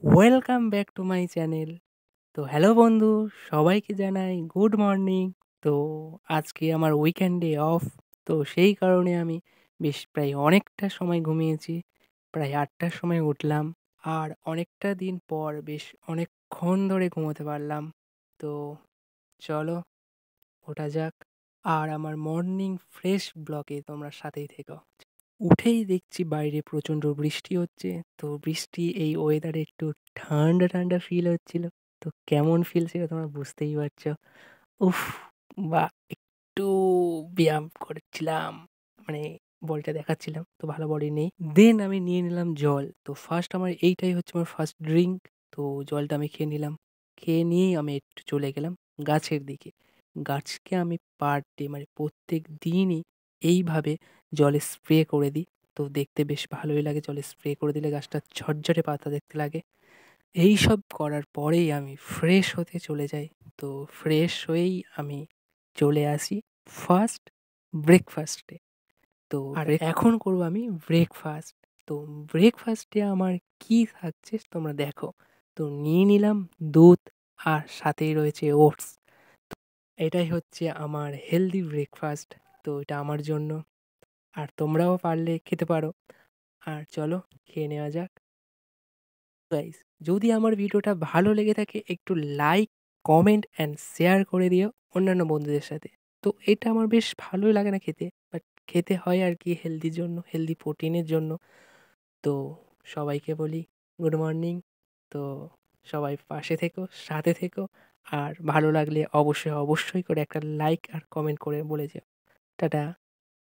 Welcome back to my channel. তো hello বন্ধু, সবাইকে জানাই গুড মর্নিং। তো আজকে আমার উইকেন্ডে অফ। তো সেই কারণে আমি বেশ প্রায় অনেকটা সময় ঘুমিয়েছি। প্রায় ৮টার সময় উঠলাম। আর অনেকটা দিন পর বেশ অনেকক্ষণ ধরে ঘুমোতে পারলাম। তো চলো ওঠা যাক। আর আমার মর্নিং ফ্রেশ ব্লগে তোমরা সাথেই থেকো। উঠেই দেখছি বাইরে প্রচণ্ড বৃষ্টি হচ্ছে। তো বৃষ্টি এই ওয়েদারে একটু ঠান্ডা, ঠান্ডা ফিল হচ্ছিল। তো কেমন ফিল সেটা তোমরা বুঝতেই পারছো। উফ! বা একটু ব্যায়াম করছিলাম। মানে বডিটা দেখাচ্ছিলাম। তো ভালো বডি নেই। দেন আমি নিয়ে নিলাম জল। তো ফার্স্ট আমার এইটাই হচ্ছে আমার ফার্স্ট ড্রিংক। তো জলটা আমি খেয়ে নিলাম। খেয়ে নিয়েই আমি একটু চলে গেলাম গাছের দিকে। গাছকে আমি পার ডে মানে প্রত্যেক দিনই এইভাবে জলে স্প্রে করে দিই। তো দেখতে বেশ ভালোই লাগে। জলে স্প্রে করে দিলে গাছটা ঝরঝরে পাতা দেখতে লাগে। এইসব করার পরেই আমি ফ্রেশ হতে চলে যাই। তো ফ্রেশ হয়েই আমি চলে আসি ফার্স্ট ব্রেকফাস্টে। তো আর এখন করবো আমি ব্রেকফাস্ট। তো ব্রেকফাস্টে আমার কি থাকছে তোমরা দেখো। তো নিয়ে নিলাম দুধ আর সাথেই রয়েছে ওটস। এটাই হচ্ছে আমার হেলদি ব্রেকফাস্ট। তো এটা আমার জন্য। আর তোমরাও পারলে খেতে পারো। আর চলো খেয়ে নেওয়া যাক। গাইস, যদি আমার ভিডিওটা ভালো লেগে থাকে একটু লাইক, কমেন্ট অ্যান্ড শেয়ার করে দিও অন্যান্য বন্ধুদের সাথে। তো এটা আমার বেশ ভালোই লাগে না খেতে, বাট খেতে হয় আর কি হেলদির জন্য, হেলদি প্রোটিনের জন্য। তো সবাইকে বলি গুড মর্নিং। তো সবাই পাশে থেকো, সাথে থেকো। আর ভালো লাগলে অবশ্যই, অবশ্যই করে একটা লাইক আর কমেন্ট করে বলে যেও। টাটা।